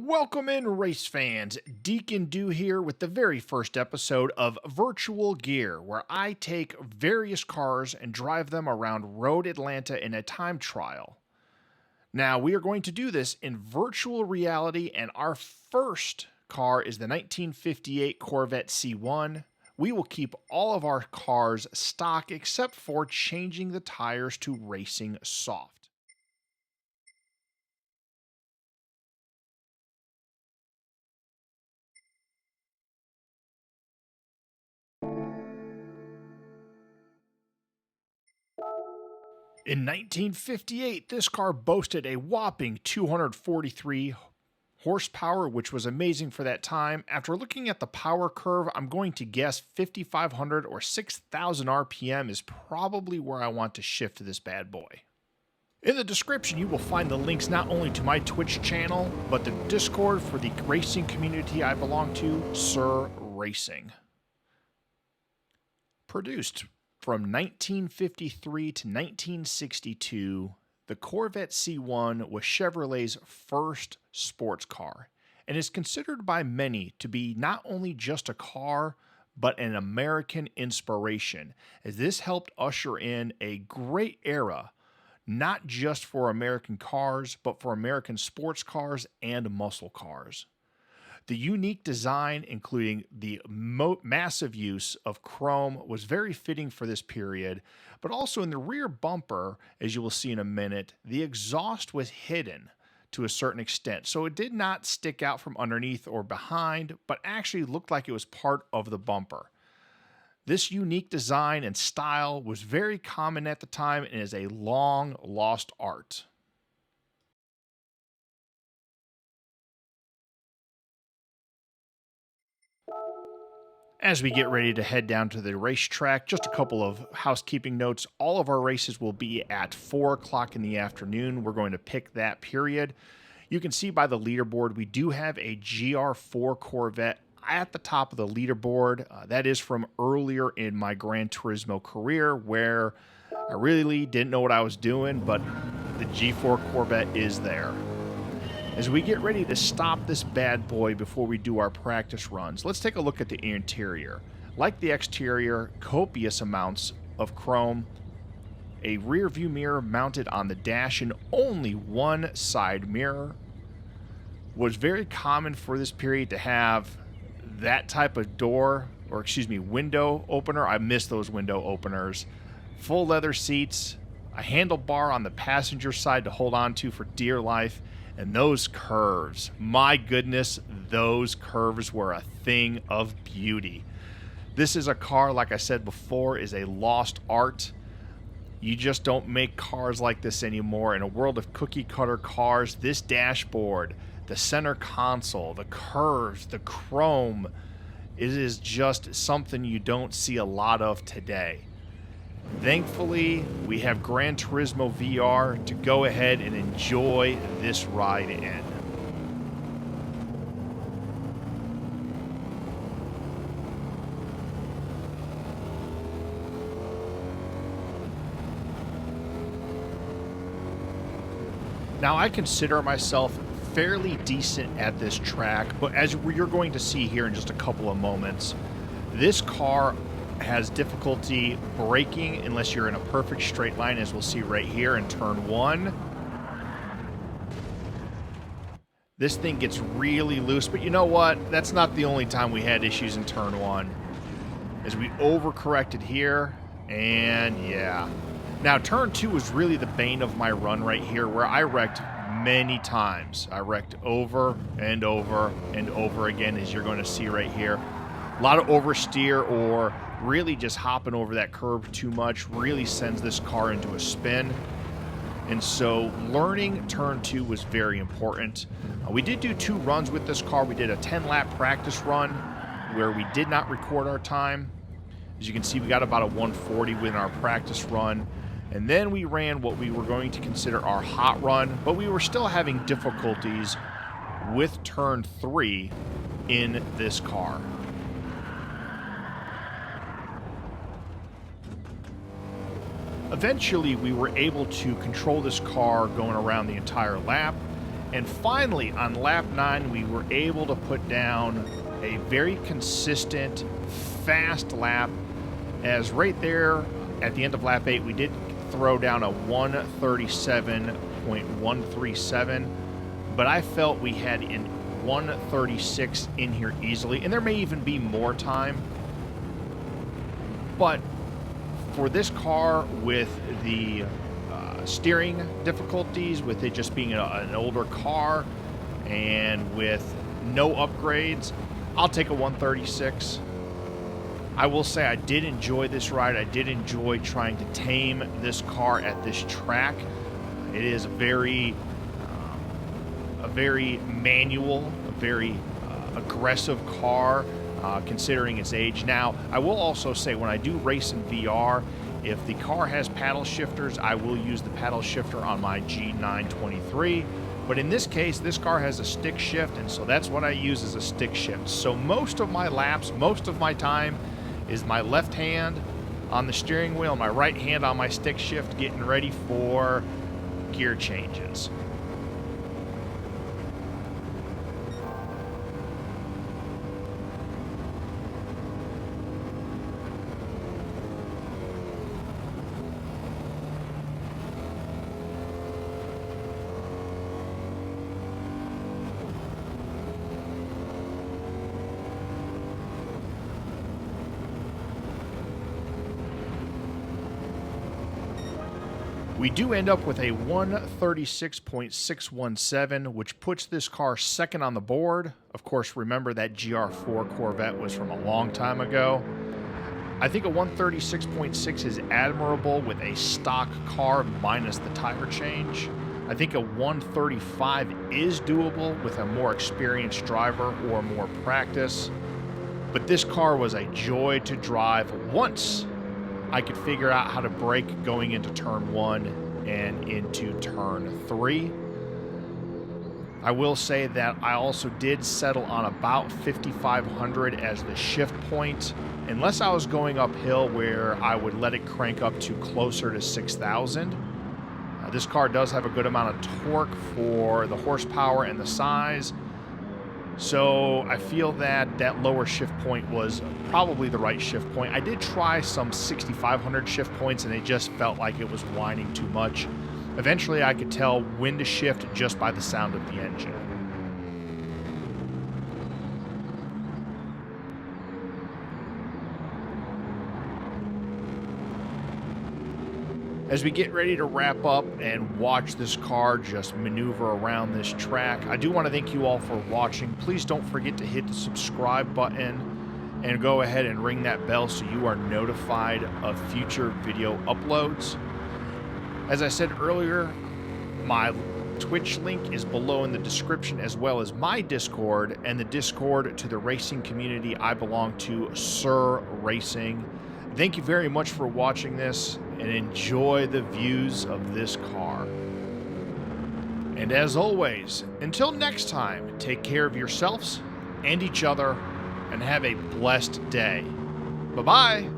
Welcome in, race fans. Deacon Do here with the very first episode of Virtual Gear, where I take various cars and drive them around Road Atlanta in a time trial. Now, we are going to do this in virtual reality, and our first car is the 1958 Corvette C1. We will keep all of our cars stock except for changing the tires to racing soft. In 1958, this car boasted a whopping 243 horsepower, which was amazing for that time. After looking at the power curve, I'm going to guess 5,500 or 6,000 RPM is probably where I want to shift this bad boy. In the description, you will find the links not only to my Twitch channel, but the Discord for the racing community I belong to, Sir Racing. Produced from 1953 to 1962, the Corvette C1 was Chevrolet's first sports car and is considered by many to be not only just a car, but an American inspiration, as this helped usher in a great era, not just for American cars, but for American sports cars and muscle cars. The unique design, including the massive use of chrome, was very fitting for this period, but also in the rear bumper, as you will see in a minute, the exhaust was hidden to a certain extent, so it did not stick out from underneath or behind, but actually looked like it was part of the bumper. This unique design and style was very common at the time and is a long lost art. As we get ready to head down to the racetrack, just a couple of housekeeping notes. All of our races will be at 4 o'clock in the afternoon. We're going to pick that period. You can see by the leaderboard, we do have a GR4 Corvette at the top of the leaderboard. That is from earlier in my Gran Turismo career, where I really didn't know what I was doing, but the G4 Corvette is there. As we get ready to stop this bad boy before we do our practice runs, let's take a look at the interior. Like the exterior, copious amounts of chrome, a rear view mirror mounted on the dash and only one side mirror. Was very common for this period to have that type of window opener. I miss those window openers. Full leather seats, a handlebar on the passenger side to hold on to for dear life. And those curves, my goodness, those curves were a thing of beauty. This is a car, like I said before, is a lost art. You just don't make cars like this anymore. In a world of cookie cutter cars, this dashboard, the center console, the curves, the chrome, it is just something you don't see a lot of today. Thankfully, we have Gran Turismo VR to go ahead and enjoy this ride in. Now, I consider myself fairly decent at this track, but as you're going to see here in just a couple of moments, this car has difficulty braking unless you're in a perfect straight line, as we'll see right here in turn 1. This thing gets really loose, but you know what? That's not the only time we had issues in turn 1. As we overcorrected here, and yeah. Now, turn 2 was really the bane of my run right here, where I wrecked many times. I wrecked over and over and over again, as you're going to see right here. A lot of oversteer or really just hopping over that curb too much really sends this car into a spin. And so learning turn 2 was very important. We did do 2 runs with this car. We did a 10-lap practice run where we did not record our time. As you can see, we got about a 140 within our practice run. And then we ran what we were going to consider our hot run, but we were still having difficulties with turn 3 in this car. Eventually, we were able to control this car going around the entire lap, And finally, on lap 9, we were able to put down a very consistent, fast lap, as right there at the end of lap 8, we did throw down a 137.137, but I felt we had an 136 in here easily, and there may even be more time. But for this car, with the steering difficulties, with it just being an older car, and with no upgrades, I'll take a 136. I will say I did enjoy this ride. I did enjoy trying to tame this car at this track. It is a very manual, a very aggressive car, considering its age. Now, I will also say, when I do race in VR, if the car has paddle shifters, I will use the paddle shifter on my G923. But in this case, this car has a stick shift, and so that's what I use as a stick shift. So most of my laps, most of my time, is my left hand on the steering wheel, my right hand on my stick shift, getting ready for gear changes. We do end up with a 136.617, which puts this car second on the board. Of course, remember that GR4 Corvette was from a long time ago. I think a 136.6 is admirable with a stock car minus the tire change. I think a 135 is doable with a more experienced driver or more practice. But this car was a joy to drive once I could figure out how to brake going into turn 1 and into turn 3. I will say that I also did settle on about 5,500 as the shift point, unless I was going uphill where I would let it crank up to closer to 6,000. This car does have a good amount of torque for the horsepower and the size, so I feel that that lower shift point was probably the right shift point. I did try some 6,500 shift points, and it just felt like it was whining too much. Eventually, I could tell when to shift just by the sound of the engine. As we get ready to wrap up and watch this car just maneuver around this track, I do want to thank you all for watching. Please don't forget to hit the subscribe button and go ahead and ring that bell so you are notified of future video uploads. As I said earlier, my Twitch link is below in the description, as well as my Discord and the Discord to the racing community I belong to, Sir Racing. Thank you very much for watching this, and enjoy the views of this car. And as always, until next time, take care of yourselves and each other, and have a blessed day. Bye-bye.